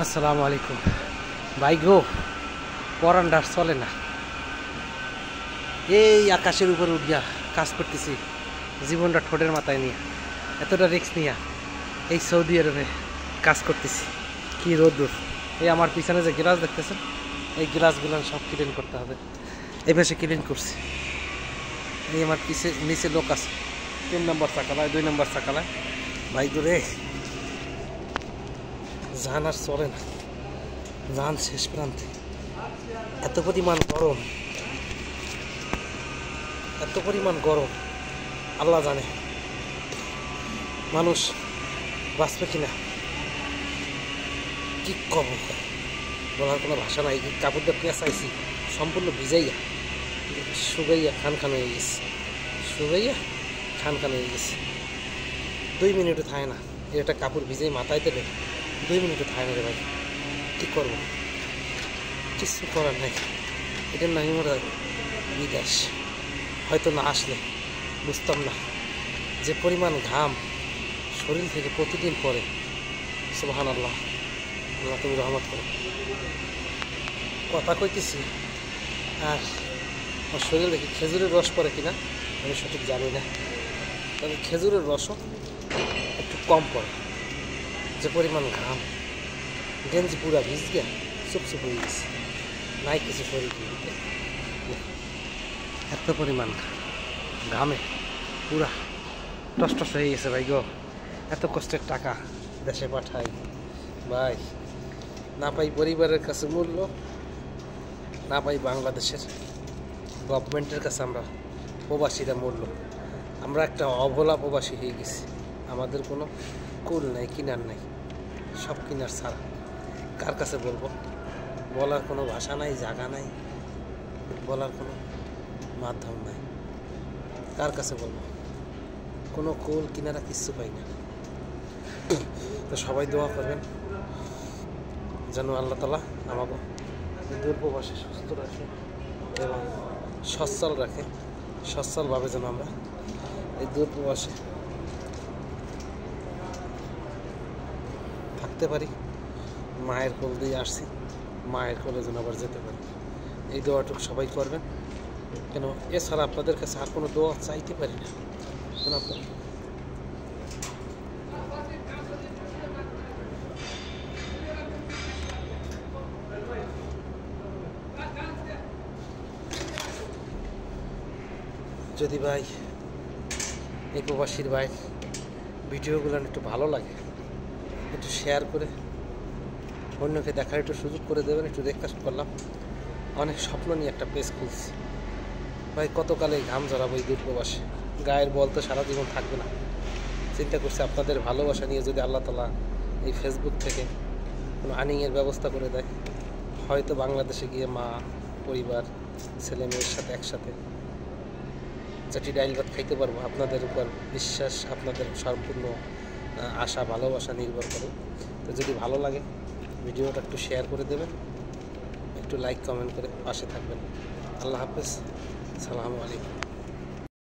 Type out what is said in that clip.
আসসালামু আলাইকুম ভাই গো, পরান্ডার চলে না। এই আকাশের উপর উঠিয়া কাজ করতেছি, জীবনটা ঠোঁটের মাথায় নিয়ে, এতটা রিস্ক নিয়ে এই সৌদি আরবে কাজ করতেছি। কি রোদ্দুর! এই আমার পিছনে যে গ্লাস দেখতেছেন, এই গ্লাসগুলো সব ক্লিন করতে হবে। এই পাশে ক্লিন করছি। এই আমার নিচে লোক আছে, 3 নম্বর চাকালায়, 2 নম্বর চাকালায়। ভাই গো রে, জান আর চলে না, জান শেষ প্রান্তে। এত পরিমাণ গরম, এত পরিমাণ গরম, আল্লাহ জানে মানুষ বাঁচবে কিনা। কি কব, বলার কোনো ভাষা নাই। কাপড়টা পেঁচাইছি সম্পূর্ণ ভিজাইয়া, শুকাইয়া খান খান হয়ে গেছে, শুকাইয়া খান খান হয়ে গেছে। 2 মিনিটও থাকে না। এটা কাপড় ভিজাই মাথায় দিলে 2 মিনিটও থাকে না রে ভাই। কী করবো, কিছু করার নাই। এটার নাই মোরা বিদেশ। হয়তো না আসলে বুঝতাম না যে পরিমাণ ঘাম শরীর থেকে প্রতিদিন পরে। সুবহানাল্লাহ, আল্লাহ তুমি রহমত করো। কথা কইতেছি আর আমার শরীর দেখি খেজুরের রস পরে কিনা আমি সঠিক জানি না, তবে খেজুরের রসও একটু কম পড়ে। যে পরিমাণ ঘাম, গেঞ্জি পুরা ভিজ গিয়া চুপচুপ হয়ে গেছে, নাই কিছু শরীর দিতে। এত পরিমাণ ঘামে পুরা টস হয়ে গেছে ভাই গো। এত কষ্টের টাকা দেশে পাঠাই ভাই, না পাই পরিবারের কাছে মূল্য, না পাই বাংলাদেশের গভর্নমেন্টের কাছে আমরা প্রবাসীরা মূল্য। আমরা একটা অবলা প্রবাসী হয়ে গেছি। আমাদের কোনো কুল নাই, কিনার নাই, সব কিনার ছাড়া। কার কাছে বলবো? বলার কোনো ভাষা নাই, জায়গা নাই, বলার কোনো মাধ্যম নাই। কার কাছে বলবো? কোনো কুল কিনারা কিচ্ছু পাই না। তো সবাই দোয়া করবেন যেন আল্লাহ তাআলা আমাকে দূর প্রবাসে সুস্থ রাখে এবং সচ্ছল রাখে, সচ্ছলভাবে যেন আমরা এই দূর প্রবাসে থাকতে পারি। মায়ের কোল দিয়ে আসছি, মায়ের কোলে যেন আবার যেতে পারি। এই দোয়াটুকু সবাই করবেন, কেন এছাড়া আপনাদের কাছে আর কোনো দোয়া চাইতে পারি না। যদি ভাই এই প্রবাসীর ভাই ভিডিওগুলো একটু ভালো লাগে, একটু শেয়ার করে অন্যকে দেখার একটু সুযোগ করে দেবেন। একটু রিকোয়েস্ট করলাম। অনেক স্বপ্ন নিয়ে একটা পেজ খুলছি ভাই, কতকালে ঘাম ঝরাবো এই দূর প্রবাসে। গায়ের বল তো সারা জীবন থাকবে না। চিন্তা করছি আপনাদের ভালোবাসা নিয়ে যদি আল্লাহ তাআলা এই ফেসবুক থেকে কোনো আর্নিংয়ের ব্যবস্থা করে দেয়, হয়তো বাংলাদেশে গিয়ে মা, পরিবার, ছেলে মেয়ের সাথে একসাথে চাটি ডাইল ভাত খাইতে পারবো। আপনাদের উপর বিশ্বাস, আপনাদের সম্পূর্ণ আশা, ভালোবাসা নির্ভর করে। তো যদি ভালো লাগে ভিডিওটা একটু শেয়ার করে দেবেন, একটু লাইক কমেন্ট করে পাশে থাকবেন। আল্লাহ হাফেজ, সালামু আলাইকুম।